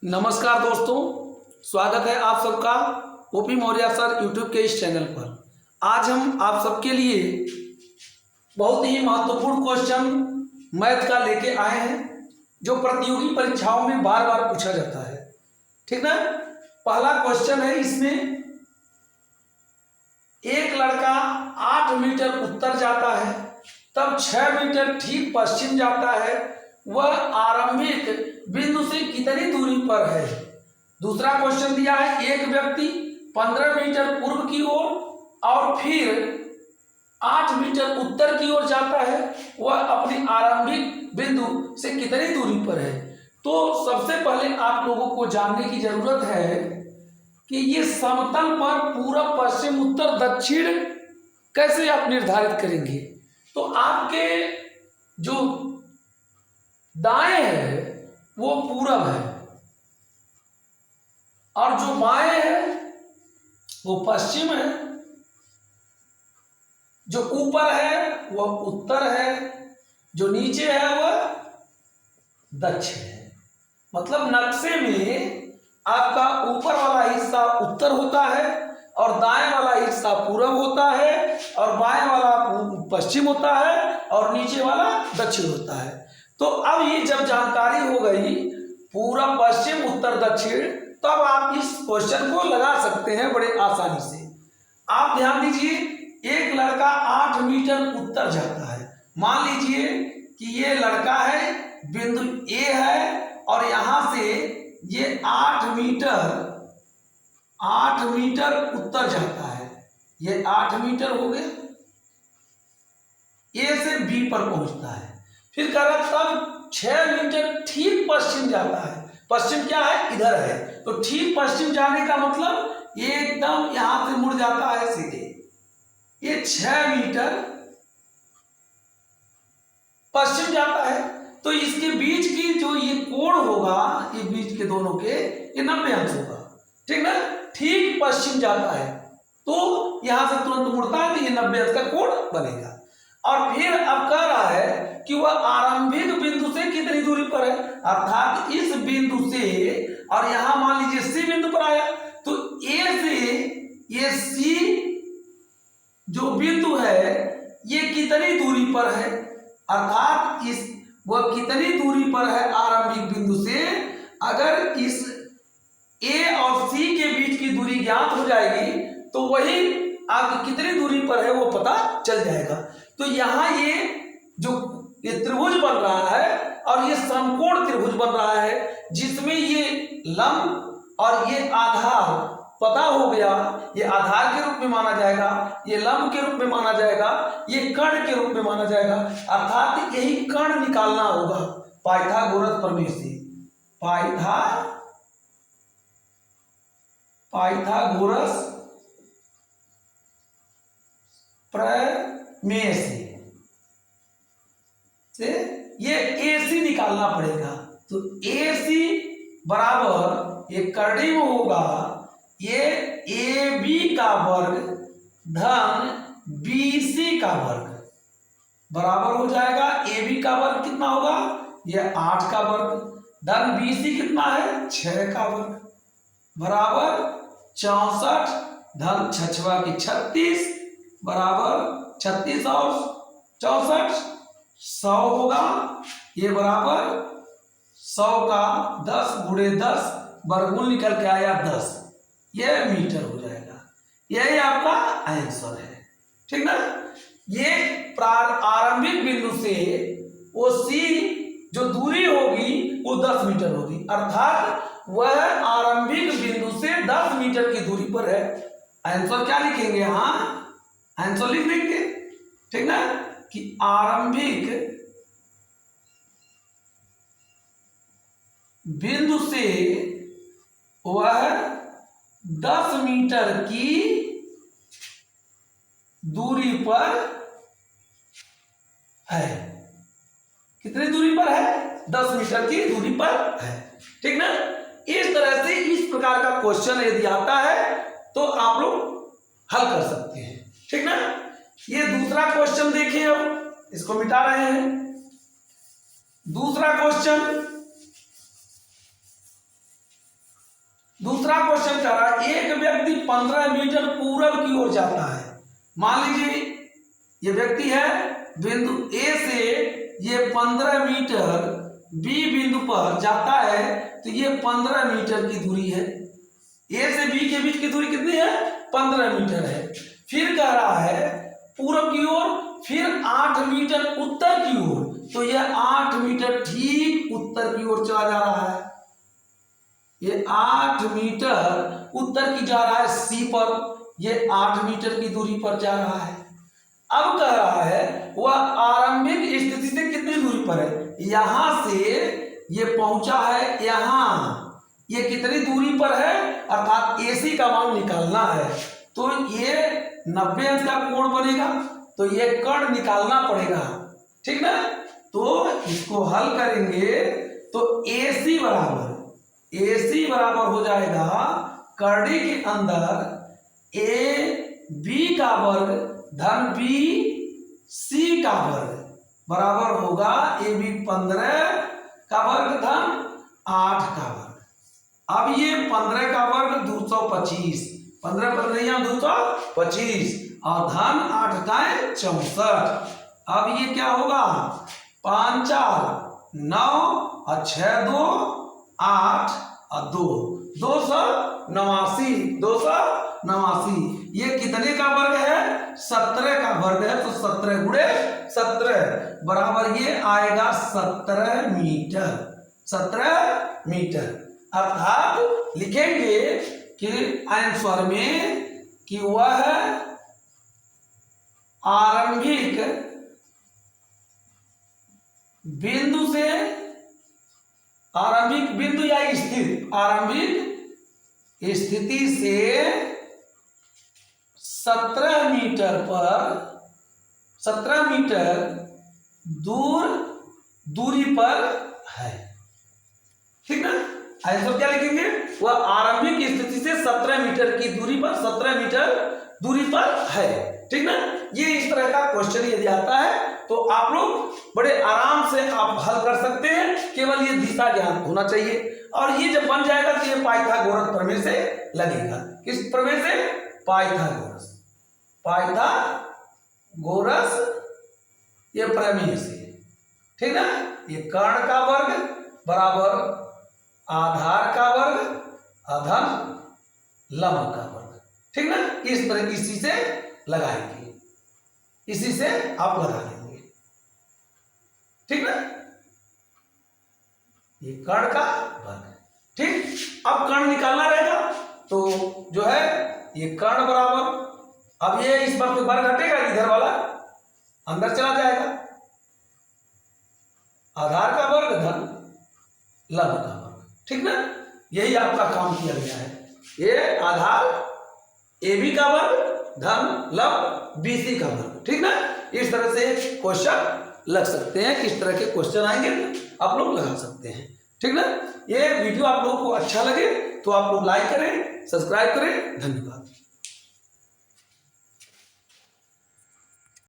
नमस्कार दोस्तों, स्वागत है आप सबका ओपी मौर्य सर यूट्यूब के इस चैनल पर। आज हम आप सबके लिए बहुत ही महत्वपूर्ण क्वेश्चन मैथ का लेके आए हैं, जो प्रतियोगी परीक्षाओं में बार बार पूछा जाता है। ठीक ना। पहला क्वेश्चन है, इसमें एक लड़का 8 मीटर उत्तर जाता है, तब 6 मीटर ठीक पश्चिम जाता है, वह आरंभिक बिंदु से कितनी दूरी पर है। दूसरा क्वेश्चन दिया है, एक व्यक्ति 15 मीटर पूर्व की ओर और फिर 8 मीटर उत्तर की ओर जाता है, वह अपनी आरंभिक बिंदु से कितनी दूरी पर है। तो सबसे पहले आप लोगों को जानने की जरूरत है कि ये समतल पर पूरब पश्चिम उत्तर दक्षिण कैसे आप निर्धारित करेंगे। तो आपके जो दाएं है वो पूरब है और जो बाएं है वो पश्चिम है, जो ऊपर है वह उत्तर है, जो नीचे है वह दक्षिण है। मतलब नक्शे में आपका ऊपर वाला हिस्सा उत्तर होता है और दाएं वाला हिस्सा पूरब होता है और बाएं वाला पश्चिम होता है और नीचे वाला दक्षिण होता है। तो अब ये जब जानकारी हो गई पूरब पश्चिम उत्तर दक्षिण, तब आप इस क्वेश्चन को लगा सकते हैं बड़े आसानी से। आप ध्यान दीजिए, एक लड़का 8 मीटर उत्तर जाता है। मान लीजिए कि ये लड़का है, बिंदु ए है और यहां से ये 8 मीटर उत्तर जाता है। ये 8 मीटर हो गया, ए से बी पर पहुंचता है। फिर कह रहा तब 6 मीटर ठीक पश्चिम जाता है। पश्चिम क्या है, इधर है, तो ठीक पश्चिम जाने का मतलब ये एकदम यहां से मुड़ जाता है सीधे। ये 6 मीटर पश्चिम जाता है, तो इसके बीच की जो ये कोण होगा, ये बीच के दोनों के ये 90 अंश होगा। ठीक ना। ठीक पश्चिम जाता है तो यहां से तुरंत मुड़ता है तो ये 90 अंश का कोण बनेगा। और फिर अब कह रहा है कि वह आरंभिक बिंदु से कितनी दूरी पर है, अर्थात इस बिंदु से, और यहां मान लीजिए सी बिंदु पर आया, तो ए से ये सी जो बिंदु है ये कितनी दूरी पर है, अर्थात इस वह कितनी दूरी पर है आरंभिक बिंदु से। अगर इस ए और सी के बीच की दूरी ज्ञात हो जाएगी तो वही आप कितनी दूरी पर है वो पता चल जाएगा। तो यहाँ ये जो ये त्रिभुज बन रहा है और ये समकोण त्रिभुज बन रहा है, जिसमें ये लंब और ये आधार पता हो गया। ये आधार के रूप में माना जाएगा, ये लंब के रूप में माना जाएगा, ये कर्ण के रूप में माना जाएगा, अर्थात यही कर्ण निकालना होगा पाइथागोरस प्रमेय से। पाइथागोरस प्रमेय से ये AC निकालना पड़ेगा। तो AC बराबर ये कर्णिम होगा, ये AB का वर्ग धन BC का वर्ग बराबर हो जाएगा। AB का वर्ग कितना होगा, ये 8 का वर्ग धन BC कितना है, 6 का वर्ग बराबर 64 धन 6 की 36 बराबर 36 और 64 100 होगा। ये बराबर 100 का 10 गुणे 10 वर्गमूल निकल के आया 10, ये मीटर हो जाएगा। यही आपका आंसर है। ठीक ना। ये आरंभिक बिंदु से वो सी जो दूरी होगी वो 10 मीटर होगी, अर्थात वह आरंभिक बिंदु से 10 मीटर की दूरी पर है। आंसर क्या लिखेंगे, हाँ आंसर लिख देंगे। ठीक ना, कि आरंभिक बिंदु से वह 10 मीटर की दूरी पर है। कितनी दूरी पर है, 10 मीटर की दूरी पर है। ठीक ना। इस तरह से इस प्रकार का क्वेश्चन यदि आता है तो आप लोग हल कर सकते हैं। ठीक ना। ये दूसरा क्वेश्चन देखिए, अब इसको मिटा रहे हैं। दूसरा क्वेश्चन कह रहा है एक व्यक्ति 15 मीटर पूरब की ओर जाता है। मान लीजिए ये व्यक्ति है, बिंदु ए से ये 15 मीटर बी बिंदु पर जाता है, तो ये 15 मीटर की दूरी है। ए से बी के बीच की दूरी कितनी है? 15 मीटर है। फिर कह रहा है पूरब की ओर, फिर 8 मीटर उत्तर की ओर, तो यह 8 मीटर ठीक उत्तर की ओर चला जा रहा है। ये 8 मीटर उत्तर की जा रहा है सी पर, ये 8 मीटर की दूरी पर जा रहा है। अब कह रहा है वह आरंभिक स्थिति से कितनी दूरी पर है? यहां से ये पहुंचा है यहां, ये कितनी दूरी पर है? अर्थात AC का मान निकालना है। तो ये 90 अंश का कोण बनेगा, तो ये कर्ण निकालना पड़ेगा, ठीक ना। तो इसको हल करेंगे तो AC बराबर हो जाएगा कर्णी के अंदर AB का वर्ग धन BC का वर्ग बराबर होगा AB 15 का वर्ग धन 8 का वर्ग। अब ये 15 का वर्ग 225, 15 15 225 और धन 8 का 64। अब ये क्या होगा? 5 4 9 और 6 2 8 और 2 289। ये कितने का वर्ग है? 17 का वर्ग है। तो 17 गुणे 17 बराबर ये आएगा 17 मीटर। अर्थात लिखेंगे कि आंसर में कि वह आरंभिक बिंदु से, आरंभिक बिंदु या आरंभिक स्थिति से 17 मीटर दूरी पर है, ठीक ना। आंसर क्या लिखेंगे? वह आरंभिक स्थिति से 17 मीटर की दूरी पर, 17 मीटर दूरी पर है, ठीक ना। ये इस तरह का क्वेश्चन यदि आता है तो आप लोग बड़े आराम से आप हल कर सकते हैं। केवल ये दिशा ज्ञान होना चाहिए। और ये जब बन जाएगा तो ये पाइथागोरस प्रमेय से लगेगा। किस प्रमेय से? पाइथागोरस ये प्रमेय से, ठीक ना। ये कर्ण का वर्ग बराबर आधार का वर्ग अधन लंब का वर्ग, ठीक ना। इस तरह इसी से लगाएंगे, इसी से आप लगा लेंगे, ठीक ना। ये कर्ण का वर्ग, ठीक। अब कर्ण निकालना रहेगा तो जो है ये कर्ण बराबर, अब ये इस पर तो वर्ग हटेगा, इधर वाला अंदर चला जाएगा, आधार का वर्ग धन लंब का वर्ग, ठीक ना। यही आपका काम किया गया है। ये आधार AB का वर्ग धन लंब BC का वर्ग, ठीक ना। इस तरह से क्वेश्चन लग सकते हैं। किस तरह के क्वेश्चन आएंगे आप लोग लगा सकते हैं, ठीक ना। ये वीडियो आप लोगों को अच्छा लगे तो आप लोग लाइक करें, सब्सक्राइब करें। धन्यवाद।